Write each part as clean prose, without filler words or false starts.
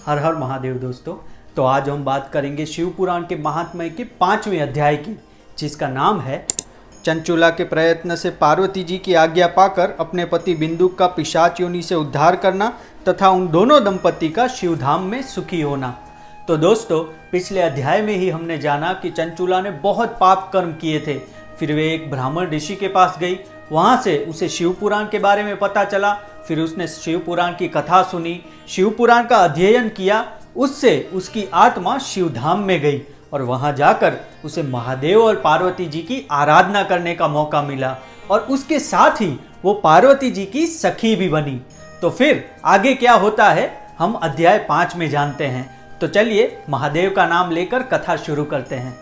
हर हर महादेव दोस्तों। तो आज हम बात करेंगे शिव पुराण के महात्म्य के 5वें अध्याय की, जिसका नाम है चंचुला के प्रयत्न से पार्वती जी की आज्ञा पाकर अपने पति बिंदुक का पिशाच योनि से उद्धार करना तथा उन दोनों दंपति का शिवधाम में सुखी होना। तो दोस्तों, पिछले अध्याय में ही हमने जाना कि चंचुला ने बहुत पाप कर्म किए थे। फिर वे एक ब्राह्मण ऋषि के पास गई, वहाँ से उसे शिव पुराण के बारे में पता चला। फिर उसने शिव पुराण की कथा सुनी, शिव पुराण का अध्ययन किया। उससे उसकी आत्मा शिवधाम में गई और वहां जाकर उसे महादेव और पार्वती जी की आराधना करने का मौका मिला और उसके साथ ही वो पार्वती जी की सखी भी बनी। तो फिर आगे क्या होता है हम अध्याय 5 में जानते हैं। तो चलिए महादेव का नाम लेकर कथा शुरू करते हैं।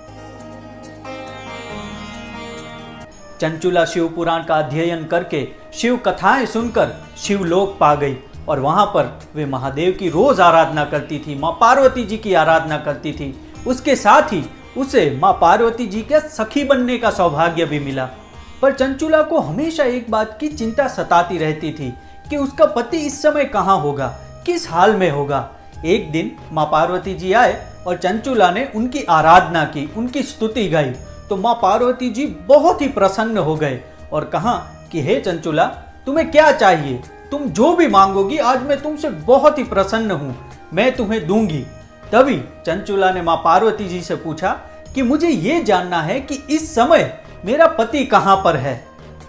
चंचुला शिव पुराण का अध्ययन करके शिव कथाएं सुनकर शिवलोक पा गई और वहां पर वे महादेव की रोज आराधना करती थी, माँ पार्वती जी की आराधना करती थी। उसके साथ ही उसे माँ पार्वती जी के सखी बनने का सौभाग्य भी मिला। पर चंचुला को हमेशा एक बात की चिंता सताती रहती थी कि उसका पति इस समय कहाँ होगा, किस हाल में होगा। एक दिन माँ पार्वती जी आए और चंचुला ने उनकी आराधना की, उनकी स्तुति गाई। तो माँ पार्वती जी बहुत ही प्रसन्न हो गए और कहा कि हे चंचुला, तुम्हें क्या चाहिए? तुम जो भी मांगोगी आज मैं तुमसे बहुत ही प्रसन्न हूँ, मैं तुम्हें दूंगी। तभी चंचुला ने माँ पार्वती जी से पूछा कि मुझे ये जानना है कि इस समय मेरा पति कहाँ पर है।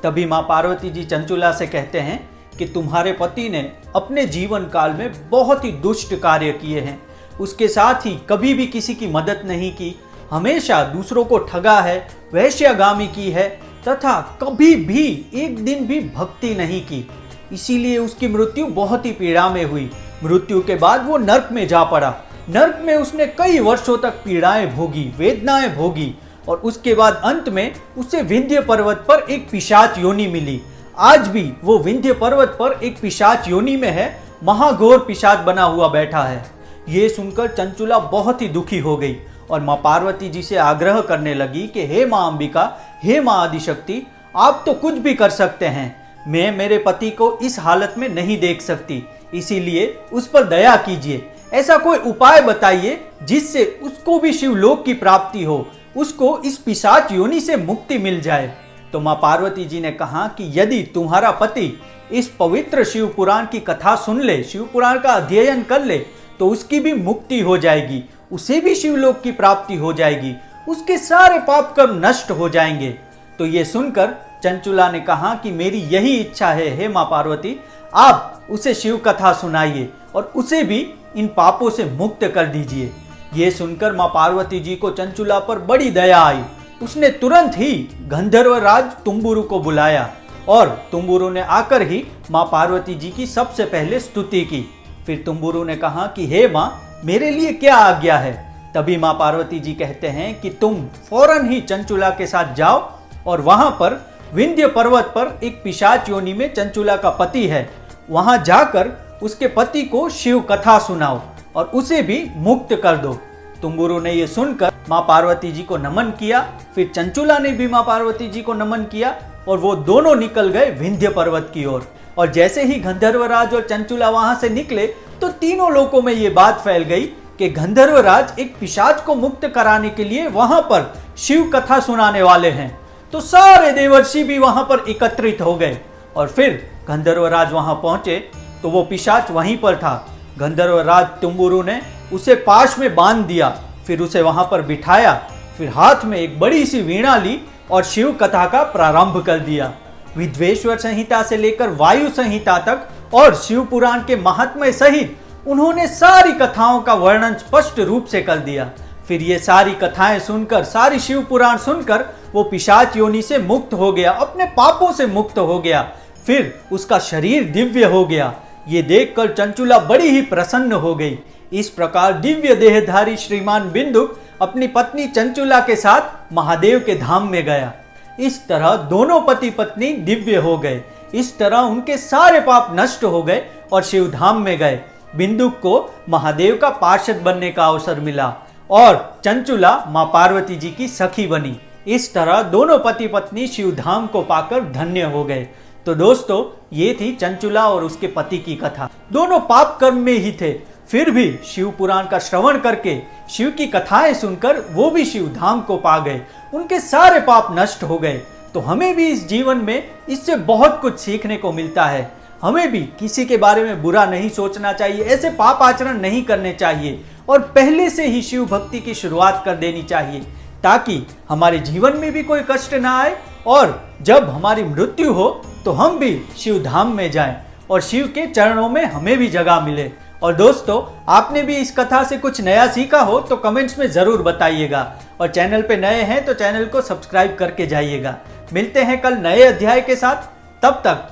तभी माँ पार्वती जी चंचुला से कहते हैं कि तुम्हारे पति ने अपने जीवन काल में बहुत ही दुष्ट कार्य किए हैं। उसके साथ ही कभी भी किसी की मदद नहीं की, हमेशा दूसरों को ठगा है, वैश्यागामी की है तथा कभी भी एक दिन भी भक्ति नहीं की। इसीलिए उसकी मृत्यु बहुत ही पीड़ा में हुई। मृत्यु के बाद वो नर्क में जा पड़ा। नर्क में उसने कई वर्षों तक पीड़ाएं भोगी, वेदनाएं भोगी और उसके बाद अंत में उसे विंध्य पर्वत पर एक पिशाच योनि मिली। आज भी वो विंध्य पर्वत पर एक पिशाच योनि में है, महाघोर पिशाच बना हुआ बैठा है। ये सुनकर चंचुला बहुत ही दुखी हो गई और माँ पार्वती जी से आग्रह करने लगी कि हे माँ अंबिका, हे माँ आदिशक्ति, आप तो कुछ भी कर सकते हैं। मैं मेरे पति को इस हालत में नहीं देख सकती, इसीलिए उस पर दया कीजिए। ऐसा कोई उपाय बताइए जिससे उसको भी शिवलोक की प्राप्ति हो, उसको इस पिशाच योनि से मुक्ति मिल जाए। तो माँ पार्वती जी ने कहा कि यदि तुम्हारा पति इस पवित्र शिव पुराण की कथा सुन ले, शिव पुराण का अध्ययन कर ले, तो उसकी भी मुक्ति हो जाएगी, उसे भी शिवलोक की प्राप्ति हो जाएगी, उसके सारे पाप कर्म नष्ट हो जाएंगे। तो ये सुनकर चंचुला ने कहा कि मेरी यही इच्छा है, हे माँ पार्वती, आप उसे शिव कथा सुनाइए और उसे भी इन पापों से मुक्त कर दीजिए। ये सुनकर माँ पार्वती जी को चंचुला पर बड़ी दया आई। उसने तुरंत ही गंधर्वराज तुम्बुरु को बुलाया और तुम्बुरु ने आकर ही माँ पार्वती जी की सबसे पहले स्तुति की। फिर तुम्बुरु ने कहा कि हे माँ, मेरे लिए क्या आज्ञा है? तभी माँ पार्वती जी कहते हैं कि तुम फौरन ही चंचुला के साथ जाओ और वहां पर विंध्य पर्वत पर एक पिशाच योनि में चंचुला का पति है, वहां जाकर उसके पति को शिव कथा सुनाओ और उसे भी मुक्त कर दो। तुम्बुरु ने यह सुनकर माँ पार्वती जी को नमन किया। फिर चंचुला ने भी माँ पार्वती जी को नमन किया और वो दोनों निकल गए विंध्य पर्वत की ओर। और जैसे ही गंधर्वराज और चंचुला वहां से निकले तो तीनों लोगों में ये बात फैल गई कि गंधर्वराज एक पिशाच को मुक्त कराने के लिए वहां पर शिव कथा सुनाने वाले हैं। तो सारे देवर्षि भी वहां पर एकत्रित हो गए और फिर गंधर्वराज वहां पहुंचे तो वो पिशाच वहीं पर था। गंधर्वराज तुम्बुरु ने उसे पाश में बांध दिया, फिर उसे वहां पर बिठाया, फिर हाथ में एक बड़ी सी वीणा ली और शिव कथा का प्रारंभ कर दिया। विद्वेश्वर संहिता से लेकर वायु संहिता तक और शिव पुराण के महात्म्य सहित उन्होंने सारी कथाओं का वर्णन स्पष्ट रूप से कर दिया। फिर ये सारी कथाएं सुनकर, सारी शिव पुराण सुनकर वो पिशाच योनि से मुक्त हो गया, अपने पापों से मुक्त हो गया, फिर उसका शरीर दिव्य हो गया। ये देखकर चंचुला बड़ी ही प्रसन्न हो गई। इस प्रकार दिव्य देहधारी श्रीमान बिंदुक अपनी पत्नी चंचुला के साथ महादेव के धाम में गया। इस तरह दोनों पति पत्नी दिव्य हो गए। इस तरह उनके सारे पाप नष्ट हो गए और शिवधाम में गए। बिंदुक को महादेव का पार्षद बनने का अवसर मिला और चंचुला माँ पार्वती जी की सखी बनी। इस तरह दोनों पति पत्नी शिवधाम को पाकर धन्य हो गए। तो दोस्तों, ये थी चंचुला और उसके पति की कथा। दोनों पाप कर्म में ही थे, फिर भी शिव पुराण का श्रवण करके, शिव की कथाएं सुनकर वो भी शिव धाम को पा गए, उनके सारे पाप नष्ट हो गए। तो हमें भी इस जीवन में इससे बहुत कुछ सीखने को मिलता है। हमें भी किसी के बारे में बुरा नहीं सोचना चाहिए, ऐसे पाप आचरण नहीं करने चाहिए और पहले से ही शिव भक्ति की शुरुआत कर देनी चाहिए, ताकि हमारे जीवन में भी कोई कष्ट ना आए और जब हमारी मृत्यु हो तो हम भी शिव धाम में जाएं और शिव के चरणों में हमें भी जगह मिले। और दोस्तों, आपने भी इस कथा से कुछ नया सीखा हो तो कमेंट्स में जरूर बताइएगा और चैनल पे नए हैं तो चैनल को सब्सक्राइब करके जाइएगा। मिलते हैं कल नए अध्याय के साथ, तब तक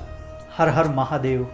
हर हर महादेव।